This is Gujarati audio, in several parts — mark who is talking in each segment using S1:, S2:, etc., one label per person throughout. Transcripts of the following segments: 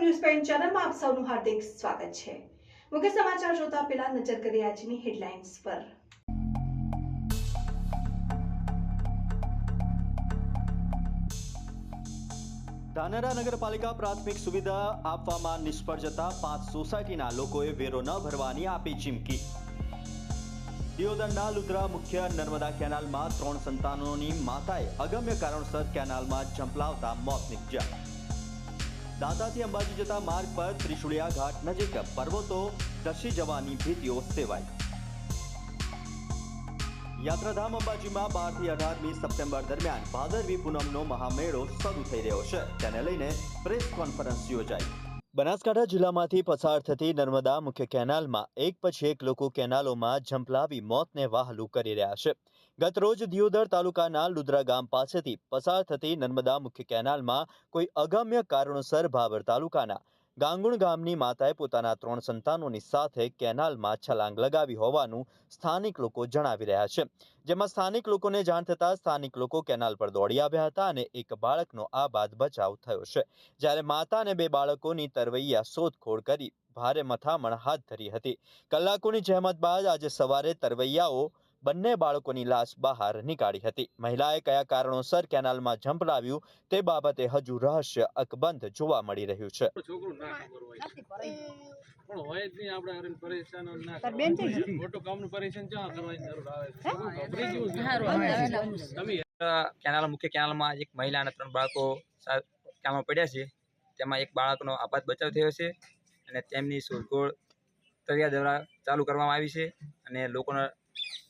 S1: ન્યૂઝ પોઈન્ટ ચેનલમાં આપ સૌનું હાર્દિક સ્વાગત છે। મુખ્ય સમાચાર જોતા પહેલા નજર કરીએ આજની હેડલાઇન્સ પર।
S2: ધાનેરા નગરપાલિકા પ્રાથમિક સુવિધા આપવામાં નિષ્ફળ જતા 5 સોસાયટીના લોકોએ વેરો ન ભરવાની આપી ચીમકી। દિયોદરના લુદ્રા મુખ્ય નર્મદા કેનાલમાં 3 સંતાનોની માતાએ અગમ્ય કારણોસર કેનાલમાં ઝંપલાવતા મોત નીપજ્યા। દાંતાથી અંબાજી જતા માર્ગ પર ત્રિશુળિયા ઘાટ નજીક પર્વતો ધસી જવાની ભીતિઓ સેવાઈ। યાત્રાધામ અંબાજીમાં 12 થી 18મી સપ્ટેમ્બર દરમિયાન ભાદરવી પૂનમનો મહામેળો શરૂ થઈ રહ્યો છે, તેને લઈને પ્રેસ કોન્ફરન્સ યોજાઈ। બનાસકાંઠા જિલ્લામાંથી પસાર થતી નર્મદા મુખ્ય કેનાલમાં એક પછી એક લોકો કેનાલોમાં ઝંપલાવી મોતને વહાલું કરી રહ્યા છે। ગત રોજ દિયોદર તાલુકાના લુદ્રા ગામ પાસેથી પસાર થતી નર્મદા મુખ્ય કેનાલમાં કોઈ અગમ્ય કારણોસર ભાભર તાલુકાના ગાંગુણ ગામની માતાએ પોતાના 3 સંતાનોની સાથે કેનાલમાં છલાંગ લગાવી હોવાનું સ્થાનિક લોકો જણાવી રહ્યા છે, જેમાં સ્થાનિક લોકોને જાણ થતાં સ્થાનિક લોકો કેનાલ પર દોડી આવ્યા હતા અને એક બાળકનો આબાદ બચાવ થયો છે, જ્યારે માતા અને 2 બાળકોની તરવૈયા શોધખોળ કરી ભારે મથામણ હાથ ધરી હતી। કલાકોની જહેમત બાદ આજે સવારે તરવૈયાઓ બંને બાળકોની લાશ બહાર નીકાળી હતી। મહિલાએ કયા કારણોસર કેનાલમાં ઝંપલાવ્યું તે બાબતે હજુ રહસ્ય અકબંધ જોવા મળી રહ્યું છે।
S3: કેનાલ મુખ્ય કેનાલમાં એક મહિલા અને 3 બાળકો કામમાં પડ્યા છે, તેમાં એક બાળકનો આપાત બચાવ થયો છે અને તેમની શોધખોળ તરવૈયા દ્વારા ચાલુ કરવામાં આવી છે અને લોકોના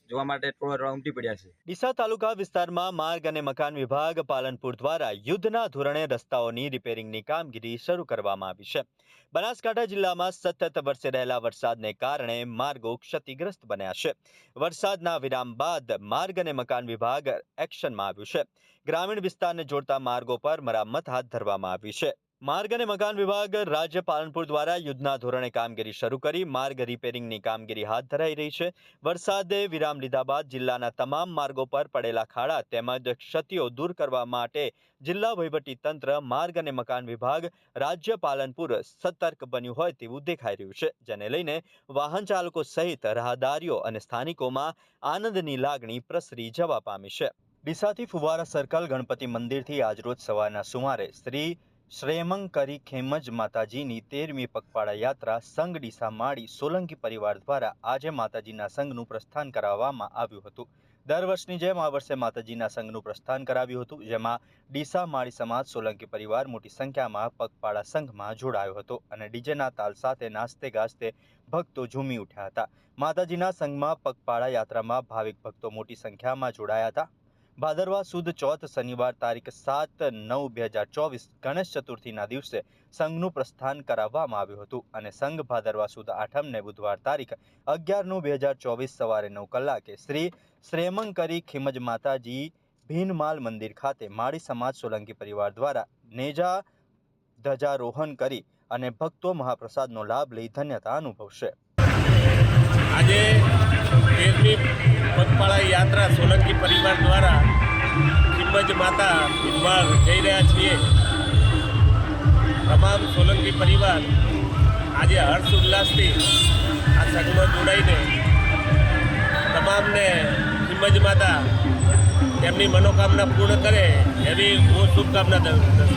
S3: જોવા માટે ટોળા ઉમટી પડ્યા છે।
S2: ડીસા તાલુકા વિસ્તારમાં માર્ગ અને મકાન વિભાગ પાલનપુર દ્વારા યુદ્ધના ધોરણે રસ્તાઓની રિપેરિંગની કામગીરી શરૂ કરવામાં આવી છે। બનાસકાંઠા જિલ્લામાં સતત વરસી રહેલા વરસાદને કારણે માર્ગો ક્ષતિગ્રસ્ત બન્યા છે। વરસાદના વિરામ બાદ માર્ગ અને મકાન વિભાગ એક્શનમાં આવ્યું છે। ગ્રામીણ વિસ્તારને જોડતા માર્ગો પર મરામત હાથ ધરવામાં આવી છે। માર્ગ અને મકાન વિભાગ રાજ્ય પાલનપુર દ્વારા યુદ્ધના ધોરણે કામગીરી શરૂ કરી માર્ગ રિપેરિંગની કામગીરી હાથ ધરાઈ રહી છે। વરસાદે વિરામ લીધા બાદ જિલ્લાના તમામ માર્ગો પર પડેલા ખાડા તેમજ ક્ષતિઓ દૂર કરવા માટે જિલ્લા વહીવટી તંત્ર, માર્ગ અને મકાન વિભાગ, રાજ્ય પાલનપુર સતર્ક બન્યું હોય તેવું દેખાઈ રહ્યું છે, જેને લઈને વાહન ચાલકો સહિત રાહદારીઓ અને સ્થાનિકોમાં આનંદની લાગણી પ્રસરી જવા પામી છે। ડીસાથી ફુવારા સર્કલ ગણપતિ મંદિરથી આજરોજ સવારના સુમારે શ્રી શ્રેયમંકરી ખેમજ માતાજીની 13મી પગપાળા યાત્રા સંઘ ડીસા માળી સોલંકી પરિવાર દ્વારા આજે માતાજીના સંઘનું પ્રસ્થાન કરાવવામાં આવ્યું હતું। દર વર્ષની જેમ આ વર્ષે માતાજીના સંઘનું પ્રસ્થાન કરાવ્યું હતું, જેમાં ડીસા માળી સમાજ સોલંકી પરિવાર મોટી સંખ્યામાં પગપાળા સંઘમાં જોડાયો હતો અને ડીજેના તાલ સાથે નાચતે ગાજતે ભક્તો ઝૂમી ઉઠ્યા હતા। માતાજીના સંઘમાં પગપાળા યાત્રામાં ભાવિક ભક્તો મોટી સંખ્યામાં જોડાયા હતા। ભાદરવા સુદ ચોથ શનિવાર તારીખ 7/9/2024 ગણેશ ચતુર્થીના દિવસે સંઘનું પ્રસ્થાન કરાવવામાં આવ્યું હતું અને સંઘ ભાદરવા સુદ આઠમને બુધવાર તારીખ 11/9/2024 સવારે 9 કલાકે શ્રી શ્રેયમંકરી ખીમજ માતાજી ભીનમાલ મંદિર ખાતે માળી સમાજ સોલંકી પરિવાર દ્વારા નેજા ધ્વજારોહણ કરી અને ભક્તો મહાપ્રસાદનો લાભ લઈ ધન્યતા અનુભવશે।
S4: આજે 13મી પગપાળા યાત્રા સોલંકી પરિવાર દ્વારા ખીમજ માતા ભીનમાળ જઈ રહ્યા છીએ। તમામ સોલંકી પરિવાર આજે હર્ષ ઉલ્લાસથી આ સંઘમાં જોડાઈને તમામને ખીમજ માતા તેમની મનોકામના પૂર્ણ કરે એવી હું શુભકામના દઉં છું।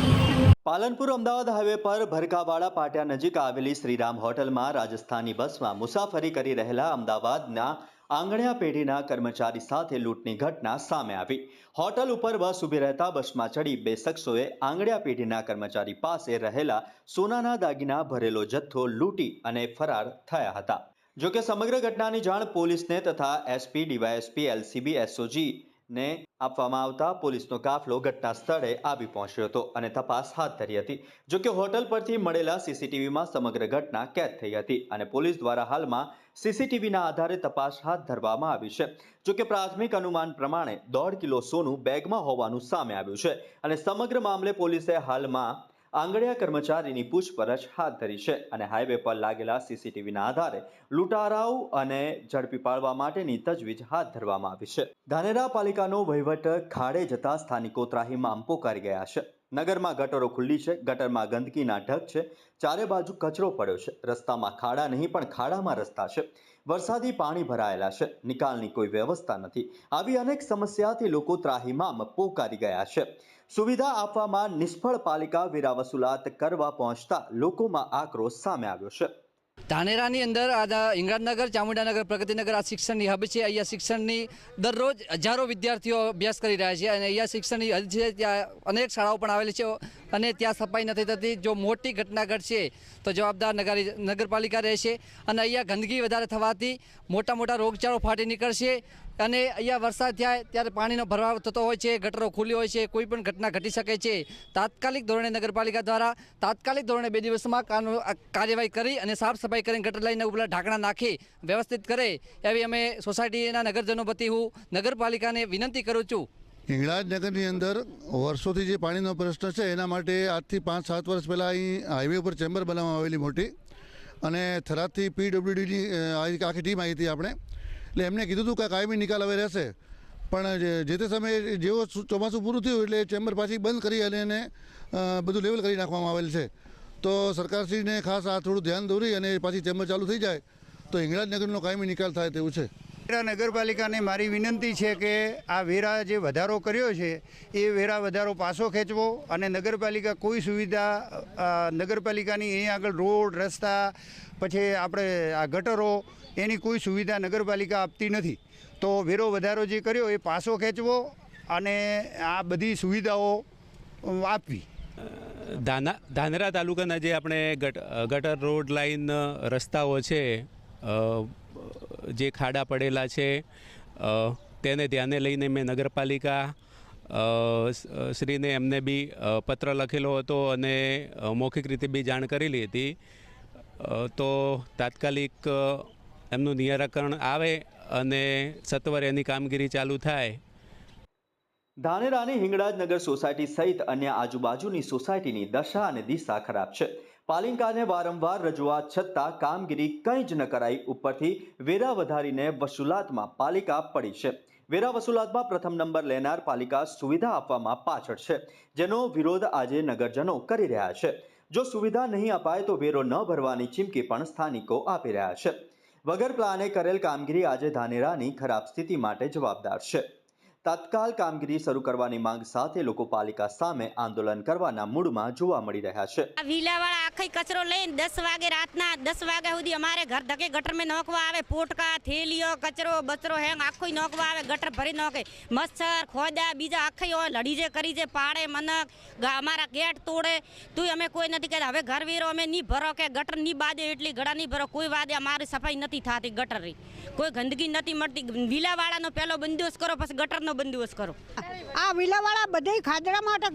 S2: પાલનપુર અમદાવાદ હાઈવે પર ભરકાવાડા પાટિયા નજીક આવેલી શ્રીરામ હોટલમાં રાજસ્થાની બસમાં મુસાફરી કરી રહેલા અમદાવાદના આંગણિયા પેઢીના કર્મચારી સાથે લૂંટની ઘટના સામે આવી। હોટલ ઉપર બસ ઊભી રહેતા બસમાં ચડી 2 શખ્સોએ આંગણિયા પેઢીના કર્મચારી પાસે રહેલા સોનાના દાગીના ભરેલો જથ્થો લૂંટી અને ફરાર થયા હતા। જોકે સમગ્ર ઘટનાની જાણ પોલીસને તથા એસપી, ડીવાયએસપી, એલસીબી, એસઓજી ને આપવામાં આવતા પોલીસનો કાફલો ઘટના સ્થળે આવી પહોંચ્યો હતો અને તપાસ હાથ ધરી હતી। જોકે હોટલ પરથી મળેલા સીસીટીવીમાં સમગ્ર ઘટના કેદ થઈ હતી અને પોલીસ દ્વારા હાલમાં સીસીટીવીના આધારે તપાસ હાથ ધરવામાં આવી છે। જોકે પ્રાથમિક અનુમાન પ્રમાણે 1.5 કિલો સોનું બેગમાં હોવાનું સામે આવ્યું છે અને સમગ્ર મામલે પોલીસે હાલમાં આંગણિયા કર્મચારીની પૂછપરછ હાથ ધરી છે અને હાઈવે પર લાગેલા સીસીટીવીના આધારે લૂંટારાઓ અને ઝડપી પાડવા માટેની તજવીજ હાથ ધરવામાં આવી છે। ધાનેરા પાલિકાનો વહીવટ ખાડે જતા સ્થાનિકો ત્રાહિમામ પોકારી ગયા છે। નગરમાં ગટરો ખુલ્લી છે, ગટરમાં ગંદકીના ઢગ છે, ચારે બાજુ કચરો પડ્યો છે, રસ્તામાં ખાડા નહીં પણ ખાડામાં રસ્તા છે, વરસાદી પાણી ભરાયેલા છે, નિકાલની કોઈ વ્યવસ્થા નથી. આવી અનેક સમસ્યાથી લોકો ત્રાહિમામ પોકારી ગયા છે. સુવિધા આપવામાં નિષ્ફળ પાલિકા વેરા વસૂલાત કરવા પહોંચતા લોકોમાં આક્રોશ સામે આવ્યો છે.
S5: ધાનેરાની અંદર આ હિંગળાજનગર, ચામુંડાનગર, પ્રગતિનગર આ શિક્ષણની હબ છે. અહીંયા શિક્ષણની દરરોજ હજારો વિદ્યાર્થીઓ અભ્યાસ કરી રહ્યા છે અને અહીંયા શિક્ષણની હદ છે. ત્યાં અનેક શાળાઓ પણ આવેલી છે અને ત્યાં સફાઈ નથી થતી. જો મોટી ઘટના ઘટશે તો જવાબદાર નગરપાલિકા રહેશે અને અહીંયા ગંદકી વધારે થવાથી મોટા રોગચાળો ફાટી નીકળશે અને અહીંયા વરસાદ થાય ત્યારે પાણીનો ભરાવ થતો હોય છે, ગટરો ખુલ્લી હોય છે, કોઈ પણ ઘટના ઘટી શકે છે. તાત્કાલિક ધોરણે નગરપાલિકા દ્વારા તાત્કાલિક ધોરણે 2 દિવસમાં કાર્યવાહી કરી અને સાફ સફાઈ કરીને ગટર લાઈનના ઉપર ઢાંકણા નાખી વ્યવસ્થિત કરે એવી અમે સોસાયટીના નગરજનો વતી હું નગરપાલિકાને વિનંતી કરું છું.
S6: હિંગળાજનગરની અંદર વર્ષોથી જે પાણીનો પ્રશ્ન છે એના માટે આજથી 5-7 વર્ષ પહેલાં અહીં હાઈવે ઉપર ચેમ્બર બનાવવામાં આવેલી મોટી અને થરાદથી PWDની આખી ટીમ આવી હતી આપણે. એટલે એમને કીધું હતું કે કાયમી નિકાલ હવે રહેશે, પણ જે તે સમયે જેવો ચોમાસું પૂરું થયું એટલે ચેમ્બર પાછી બંધ કરી અને એને બધું લેવલ કરી નાખવામાં આવેલ છે. તો સરકારશ્રીને ખાસ આ થોડું ધ્યાન દોરી અને પાછી ચેમ્બર ચાલુ થઈ જાય તો હિંગળાજનગરનો કાયમી નિકાલ થાય તેવું છે.
S7: નગરપાલિકાને મારી વિનંતી છે કે આ વેરા જે વધારો કર્યો છે એ વેરા વધારો પાછો ખેંચવો અને નગરપાલિકા કોઈ સુવિધા નગરપાલિકાની અહીં આગળ રોડ, રસ્તા, પછી આપણે આ ગટરો એની કોઈ સુવિધા નગરપાલિકા આપતી નથી. તો વેરો વધારો જે કર્યો એ પાછો ખેંચવો અને આ બધી સુવિધાઓ આપવી.
S8: ધાનેરા તાલુકાના જે આપણે ગટર, રોડ, લાઈન, રસ્તાઓ છે, જે ખાડા પડેલા છે તેને ધ્યાને લઈને મેં નગરપાલિકા શ્રીને એમને બી પત્ર લખેલો હતો અને મૌખિક રીતે બી જાણ કરેલી હતી. તો તાત્કાલિક એમનું નિરાકરણ આવે અને સત્વરે એની કામગીરી ચાલુ થાય.
S2: ધાનેરાની હિંગળાજનગર સોસાયટી સહિત અન્ય આજુબાજુની સોસાયટીની દશા અને દિશા ખરાબ છે. પાલિકાને વારંવાર રજૂઆત છતાં કામગીરી કંઈ જ ન કરાઈ. ઉપરથી વેરા વધારીને વસૂલાતમાં પાલિકા પડી છે. વેરા વસૂલાતમાં પ્રથમ નંબર લેનાર પાલિકા સુવિધા આપવામાં પાછળ છે, જેનો વિરોધ આજે નગરજનો કરી રહ્યા છે. જો સુવિધા નહીં અપાય તો વેરો ન ભરવાની ચીમકી પણ સ્થાનિકો આપી રહ્યા છે. વગર પ્લાને કરેલ કામગીરી આજે ધાનેરાની ખરાબ સ્થિતિ માટે જવાબદાર છે. તાત્કાલ કામગીરી શરૂ કરવાની માંગ સાથે લોકો પાલિકા સામે આંદોલન કરવાના મૂડમાં જોવા મળી રહ્યા છે.
S9: વિલાવાળા આખી કચરો લઈને 10 વાગે રાતના 10 વાગ્યા સુધી અમારે ઘર ધકે ગટર में નોખવા આવે. પોટકા, થેલીઓ, કચરો બચરો હેંગ આખો નોખવા આવે. ગટર ભરી નોખે. મચ્છર, ખોદા બીજા આખી હોય લડી જે કરી જે પાડે મનક અમારા ગેટ તોડે. તું અમે કોઈ નથી કહેતા. હવે ઘર વેરો અમે નહીં ભરો કે ગટર નહીં બાદે એટલી ગળા નહીં ભરો. કોઈ વાદે અમારી સફાઈ નથી થતી ગટરની. કોઈ ગંદકી નથી મળતી. વિલાવાળાનો પહેલો બંદોબસ્ત કરો પછી ગટરનો બંદોબસ્ત કરો.
S10: આ વિલાવાળા બધી ખાદરા માટે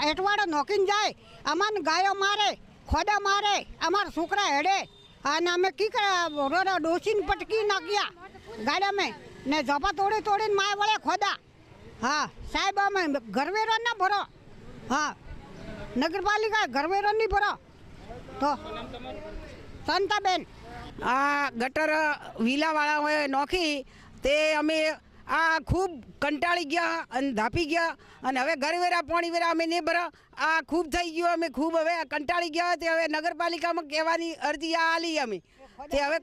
S10: એટવાડો નોકીને જાય. અમાને ગાયો મારે, ખોદા મારે, અમારા છોકરા હેડે અને અમે કી કરે ડોસીને પટકી નાખ્યા ગાડામાં ને ઝપા તોડીને માય વળે ખોદા. હા સાહેબ અમે ઘરવેરો ના ભરો. હા નગરપાલિકા ઘરવેરો નહીં ભરો તો સંતાબેન
S11: આ ગટર વિલાવાળાઓએ નોખી તે અમે આ ખૂબ કંટાળી ગયા અને ધાપી ગયા અને હવે ઘરવેરા પાણીવેરા અમે નહીં ભરા. આ ખૂબ થઈ ગયું. અમે ખૂબ હવે કંટાળી ગયા. તે હવે નગરપાલિકામાં કહેવાની અરજી આ આલી અમે તે હવે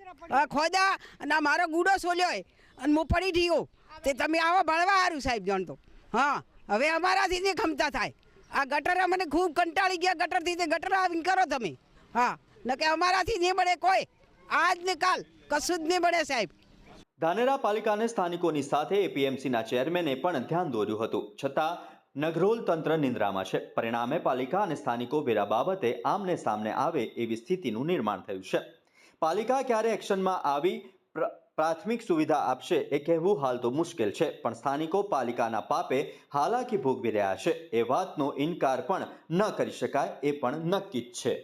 S11: ખોદા અને મારો ગુડો સોલ્યો અને હું પડી ગયો તે તમે આવો ભણવા સારું સાહેબ જાણતો. હા હવે અમારાથી નહીં ખમતા થાય. આ ગટર અમને ખૂબ કંટાળી ગયા. ગટરથી તે ગટર આવીને કરો તમે. હા ન કે અમારાથી નહીં મળે કોઈ. આજ ને કાલ કશું જ નહીં મળે સાહેબ.
S2: ધાનેરા પાલિકાને સ્થાનિકોની સાથે એપીએમસીના ચેરમેને પણ ધ્યાન દોર્યું હતું, છતાં નગરોલ તંત્ર નિંદ્રામાં છે. પરિણામે પાલિકા અને સ્થાનિકો વેરા બાબતે આમને સામને આવે એવી સ્થિતિનું નિર્માણ થયું છે. પાલિકા ક્યારે એક્શનમાં આવી પ્રાથમિક સુવિધા આપશે એ કહેવું હાલ તો મુશ્કેલ છે, પણ સ્થાનિકો પાલિકાના પાપે હાલાકી ભોગવી રહ્યા છે એ વાતનો ઇનકાર પણ ન કરી શકાય એ પણ નક્કી જ છે.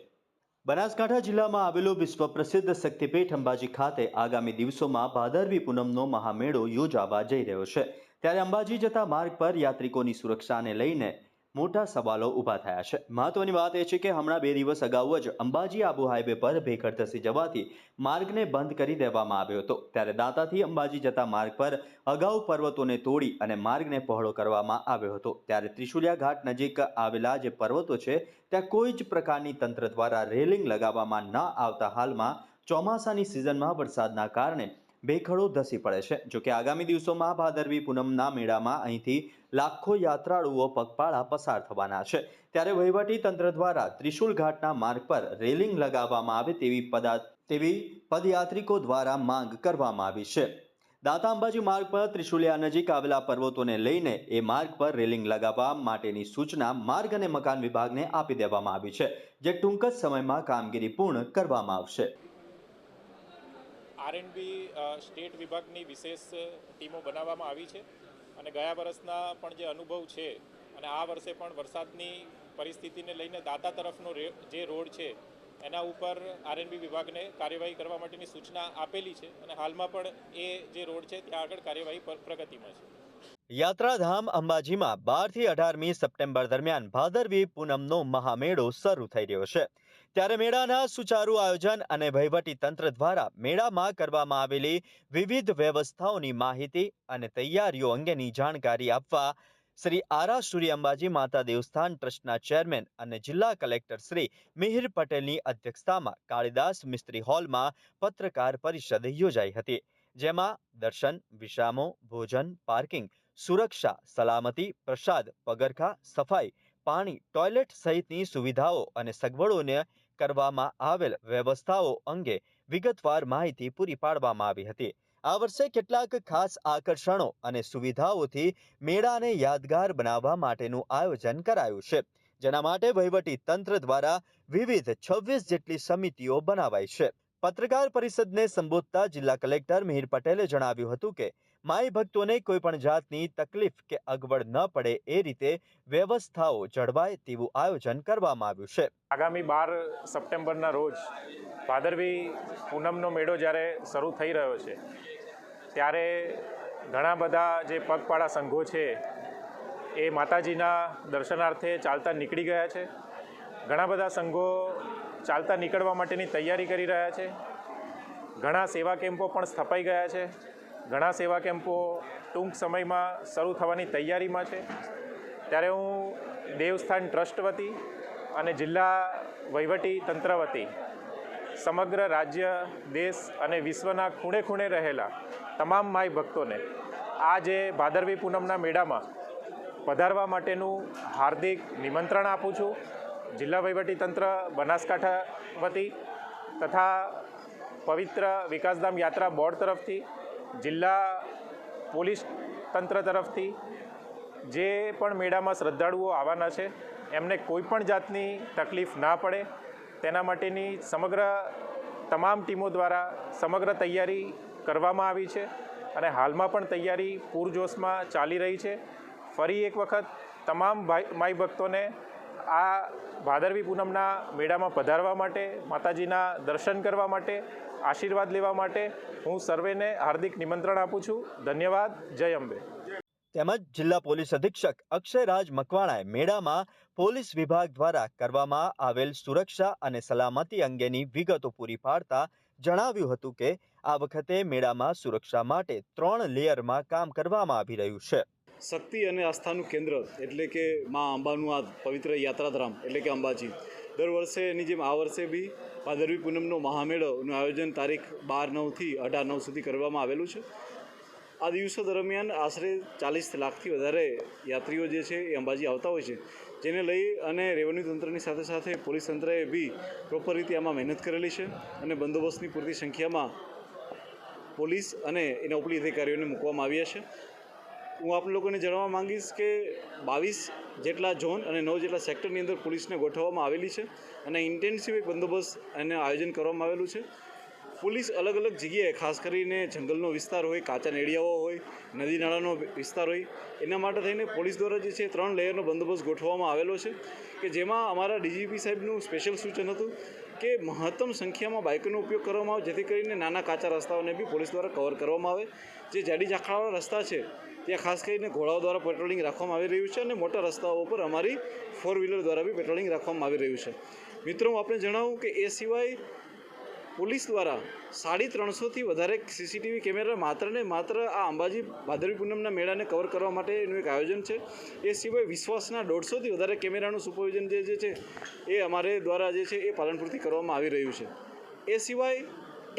S2: બનાસકાંઠા જિલ્લામાં આવેલો વિશ્વ પ્રસિદ્ધ શક્તિપીઠ અંબાજી ખાતે આગામી દિવસોમાં ભાદરવી પૂનમનો મહામેળો યોજાવા જઈ રહ્યો છે. ત્યારે અંબાજી જતા માર્ગ પર યાત્રિકોની સુરક્ષાને લઈને મોટા સવાલો ઊભા થયા છે. મહત્વની વાત એ છે કે હમણાં 2 દિવસ અગાઉ જ અંબાજી આબુ હાઈવે પર ભેખડ ધસી જવાથી માર્ગને બંધ કરી દેવામાં આવ્યો હતો. ત્યારે દાંતાથી અંબાજી જતા માર્ગ પર અગાઉ પર્વતોને તોડી અને માર્ગને પહોળો કરવામાં આવ્યો હતો. ત્યારે ત્રિશુલિયા ઘાટ નજીક આવેલા જે પર્વતો છે ત્યાં કોઈ જ પ્રકારની તંત્ર દ્વારા રેલિંગ લગાવવામાં ન આવતા હાલમાં ચોમાસાની સિઝનમાં વરસાદના કારણે ભેખડો ધસી પડે છે. જોકે આગામી દિવસોમાં ભાદરવી પૂનમના મેળામાં અહીંથી લાખો યાત્રાળુઓ પગપાળા પસાર થવાના છે. ત્યારે વહીવટી તંત્ર દ્વારા ત્રિશુલ ઘાટના માર્ગ પર રેલિંગ લગાવવામાં આવે તેવી પદયાત્રિકો દ્વારા માંગ કરવામાં આવી છે. દાંતા અંબાજી માર્ગ પર ત્રિશુલિયા નજીક આવેલા પર્વતોને લઈને એ માર્ગ પર રેલિંગ લગાવવા માટેની સૂચના માર્ગ અને મકાન વિભાગને આપી દેવામાં આવી છે, જે ટૂંક જ સમયમાં કામગીરી પૂર્ણ કરવામાં આવશે.
S12: આરએનબી સ્ટેટ વિભાગની વિશેષ ટીમો બનાવવામાં આવી છે અને ગયા વર્ષના પણ જે અનુભવ છે અને આ વર્ષે પણ વરસાદની પરિસ્થિતિને લઈને દાંતા તરફનો જે રોડ છે એના ઉપર આરએનબી વિભાગને કાર્યવાહી કરવા માટેની સૂચના આપેલી છે અને હાલમાં પણ એ જે રોડ છે ત્યાં આગળ કાર્યવાહી પ્રગતિમાં છે.
S2: યાત્રાધામ અંબાજીમાં 12 થી 18મી સપ્ટેમ્બર દરમિયાન ભાદરવી પૂનમનો મહામેળો શરૂ થઈ રહ્યો છે. ત્યારે મેળાના સુચારુ આયોજન અને વહીવટી તંત્ર દ્વારા મેળામાં કરવામાં આવેલી વિવિધ વ્યવસ્થાઓની માહિતી અને તૈયારીઓ અંગેની જાણકારી આપવા શ્રી આરાસુરી અંબાજી માતા દેવસ્થાન ટ્રસ્ટના ચેરમેન અને જિલ્લા કલેક્ટર શ્રી મિહિર પટેલની અધ્યક્ષતામાં કાળીદાસ મિસ્ત્રી હોલમાં પત્રકાર પરિષદ યોજાઈ હતી. જેમાં દર્શન, વિશ્રામો, ભોજન, પાર્કિંગ, સુરક્ષા, સલામતી, પ્રસાદ, પગરખા, સફાઈ, પાણી, ટોયલેટ સહિતની સુવિધાઓ અને સગવડોને કરવામાં આવેલ વ્યવસ્થાઓ અંગે વિગતવાર માહિતી પૂરી પાડવામાં આવી હતી. આ વર્ષે કેટલાક ખાસ આકર્ષણો અને સુવિધાઓથી મેળાને યાદગાર બનાવવા માટેનું આયોજન કરાયું છે, જેના માટે વહીવટી તંત્ર દ્વારા વિવિધ 26 જેટલી સમિતિઓ બનાવાઈ છે. પત્રકાર પરિષદને સંબોધતા જિલ્લા કલેક્ટર મિહિર પટેલે જણાવ્યું હતું કે માઈ ભક્તોને કોઈ પણ જાતની તકલીફ કે અગવડ ન પડે એ રીતે વ્યવસ્થાઓ જળવાય તેવું આયોજન કરવામાં આવ્યું છે.
S12: આગામી 12 સપ્ટેમ્બરના રોજ ભાદરવી પૂનમનો મેળો જ્યારે શરૂ થઈ રહ્યો છે ત્યારે ઘણા બધા જે પગપાળા સંઘો છે એ માતાજીના દર્શનાર્થે ચાલતા નીકળી ગયા છે. ઘણા બધા સંઘો ચાલતા નીકળવા માટેની તૈયારી કરી રહ્યા છે. ઘણા સેવા કેમ્પો પણ સ્થપાઈ ગયા છે. ઘણા સેવા કેમ્પો ટૂંક સમયમાં શરૂ થવાની તૈયારીમાં છે. ત્યારે હું દેવસ્થાન ટ્રસ્ટ વતી અને જિલ્લા વહીવટી તંત્ર વતી સમગ્ર રાજ્ય, દેશ અને વિશ્વના ખૂણે ખૂણે રહેલા તમામ માઈ ભક્તોને આ જે ભાદરવી પૂનમના મેળામાં પધારવા માટેનું હાર્દિક નિમંત્રણ આપું છું. જિલ્લા વહીવટી તંત્ર બનાસકાંઠા વતી તથા પવિત્ર વિકાસધામ યાત્રા બોર્ડ તરફથી, જિલ્લા પોલીસ તંત્ર તરફથી જે પણ મેળામાં શ્રદ્ધાળુઓ આવવાના છે એમને કોઈ પણ જાતની તકલીફ ના પડે તેના માટેની સમગ્ર તમામ ટીમો દ્વારા સમગ્ર તૈયારી કરવામાં આવી છે અને હાલમાં પણ તૈયારી પૂરજોશમાં ચાલી રહી છે. ફરી એક વખત તમામ માઈ ભક્તોને આ ભાદરવી પૂનમના મેળામાં પધારવા માટે, માતાજીના દર્શન કરવા માટે, આશીર્વાદ લેવા માટે હું સર્વેને હાર્દિક નિમંત્રણ આપું છું. ધન્યવાદ. જય અંબે.
S2: તેમજ જિલ્લા પોલીસ અધિક્ષક અક્ષયરાજ મકવાણાએ મેળામાં પોલીસ વિભાગ દ્વારા કરવામાં આવેલ સુરક્ષા અને સલામતી અંગેની વિગતો પૂરી પાડતા જણાવ્યું હતું કે આ વખતે મેળામાં સુરક્ષા માટે 3 લેયરમાં કામ કરવામાં આવી રહ્યું છે.
S13: શક્તિ અને આસ્થાનું કેન્દ્ર એટલે કે મા અંબાનું આ પવિત્ર યાત્રાધામ એટલે કે અંબાજી દર વર્ષેની જેમ આ વર્ષે બી ભાદરવી પૂનમનો મહામેળોનું આયોજન તારીખ 12/9થી 18/9 સુધી કરવામાં આવેલું છે. આ દિવસો દરમિયાન આશરે 40 લાખથી વધારે યાત્રીઓ જે છે એ અંબાજી આવતા હોય છે, જેને લઈ અને રેવન્યુ તંત્રની સાથે સાથે પોલીસ તંત્રએ બી પ્રોપર રીતે આમાં મહેનત કરેલી છે અને બંદોબસ્તની પૂરતી સંખ્યામાં પોલીસ અને એના ઉપરી અધિકારીઓને મૂકવામાં આવ્યા છે. હું આપ લોકોને જણાવવા માંગીશ કે 22 જેટલા ઝોન અને 9 જેટલા સેક્ટરની અંદર પોલીસને ગોઠવવામાં આવેલી છે અને ઇન્ટેન્સિવ એક બંદોબસ્ત અને આયોજન કરવામાં આવેલું છે. પોલીસ અલગ અલગ જગ્યાએ, ખાસ કરીને જંગલનો વિસ્તાર હોય, કાચા નેડિયાઓ હોય, નદી નાળાનો વિસ્તાર હોય, એના માટે થઈને પોલીસ દ્વારા જે છે 3 લેયરનો બંદોબસ્ત ગોઠવવામાં આવેલો છે કે જેમાં અમારા ડીજીપી સાહેબનું સ્પેશિયલ સૂચન હતું કે મહત્તમ સંખ્યામાં બાઇકોનો ઉપયોગ કરવામાં આવે, જેથી કરીને નાના કાચા રસ્તાઓને બી પોલીસ દ્વારા કવર કરવામાં આવે. જે જાડી ઝાંખરાવાળા રસ્તા છે ત્યાં ખાસ કરીને ઘોડાઓ દ્વારા પેટ્રોલિંગ રાખવામાં આવી રહ્યું છે અને મોટા રસ્તાઓ પર અમારી 4-વ્હીલર દ્વારા બી પેટ્રોલિંગ રાખવામાં આવી રહ્યું છે. મિત્રો, હું આપણે જણાવું કે એ સિવાય પોલીસ દ્વારા 350થી વધારે CCTV કેમેરા માત્ર ને માત્ર આ અંબાજી ભાદરવી પૂનમના મેળાને કવર કરવા માટેનું એક આયોજન છે. એ સિવાય વિશ્વાસના 150થી વધારે કેમેરાનું સુપરવિઝન જે છે એ અમારે દ્વારા જે છે એ પાલનપુરથી કરવામાં આવી રહ્યું છે. એ સિવાય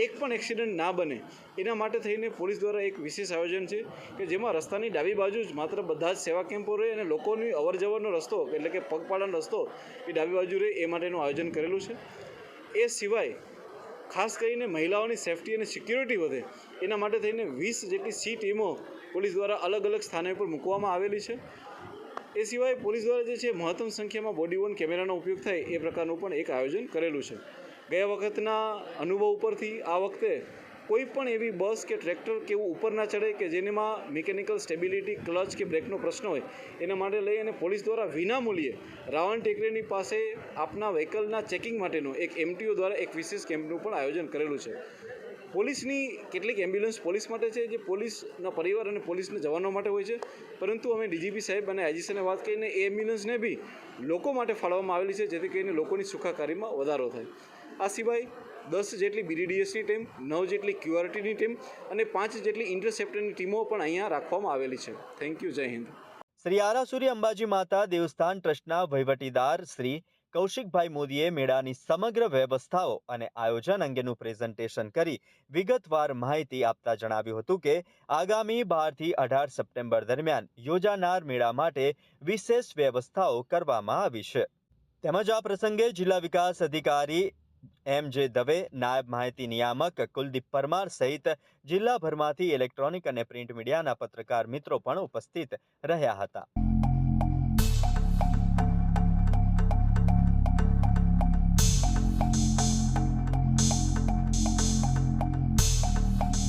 S13: એક પણ એક્સિડન્ટ ના બને એના માટે થઈને પોલીસ દ્વારા એક વિશેષ આયોજન છે કે જેમાં રસ્તાની ડાબી બાજુ જ માત્ર બધા જ સેવા કેમ્પો રહે અને લોકોની અવરજવરનો રસ્તો એટલે કે પગપાળાનો રસ્તો એ ડાબી બાજુ રહે એ માટેનું આયોજન કરેલું છે. એ સિવાય ખાસ કરીને મહિલાઓની સેફટી અને સિક્યુરિટી વધે એના માટે થઈને 20 જેટલી સી ટીમો પોલીસ દ્વારા અલગ અલગ સ્થાને પર મૂકવામાં આવેલી છે. એ સિવાય પોલીસ દ્વારા જે છે મહત્તમ સંખ્યામાં બોડી વોર્ન કેમેરાનો ઉપયોગ થાય એ પ્રકારનું પણ એક આયોજન કરેલું છે. ગયા વખતના અનુભવ ઉપરથી આ વખતે કોઈ પણ એવી બસ કે ટ્રેક્ટર કે એવું ઉપર ના ચડે કે જેનામાં મિકેનિકલ સ્ટેબિલિટી, ક્લચ કે બ્રેકનો પ્રશ્ન હોય એના માટે લઈ અને પોલીસ દ્વારા વિનામૂલ્યે રાવણ ટેકરીની પાસે આપના વ્હીકલના ચેકિંગ માટેનું એક MTO દ્વારા એક વિશેષ કેમ્પનું પણ આયોજન કરેલું છે. પોલીસની કેટલીક એમ્બ્યુલન્સ પોલીસ માટે છે, જે પોલીસના પરિવાર અને પોલીસના જવાનો માટે હોય છે, પરંતુ અમે DGP સાહેબ અને IG સાહેબને વાત કરીને એ એમ્બ્યુલન્સને બી લોકો માટે ફાળવવામાં આવેલી છે, જેથી કરીને લોકોની સુખાકારીમાં વધારો થાય. આ સિવાય 10 જેટલી BDDSની ટીમ, 9 જેટલી QRTની ટીમ અને 5 જેટલી ઇન્ટરસેપ્ટરની ટીમો પણ અહીંયા રાખવામાં આવેલી છે. Thank you. જય હિન્દ.
S2: શ્રી આરાસુરી અંબાજી માતા દેવસ્થાન ટ્રસ્ટના વહીવટીદાર શ્રી કૌશિકભાઈ મોદીએ મેળાની સમગ્ર વ્યવસ્થાઓ અને આયોજન અંગેનું પ્રેઝન્ટેશન કરી વિગતવાર માહિતી આપતા જણાવ્યું હતું કે આગામી 12 થી 18 સપ્ટેમ્બર દરમિયાન યોજાનાર મેળા માટે વિશેષ વ્યવસ્થાઓ કરવામાં આવી છે. તેમજ આ પ્રસંગે જિલ્લા વિકાસ અધિકારી MJ દવે, નાયબ માહિતી નિયામક કુલદીપ પરમાર સહિત જિલ્લાભરમાંથી ઇલેક્ટ્રોનિક અને પ્રિન્ટ મીડિયાના પત્રકાર મિત્રો પણ ઉપસ્થિત રહ્યા હતા.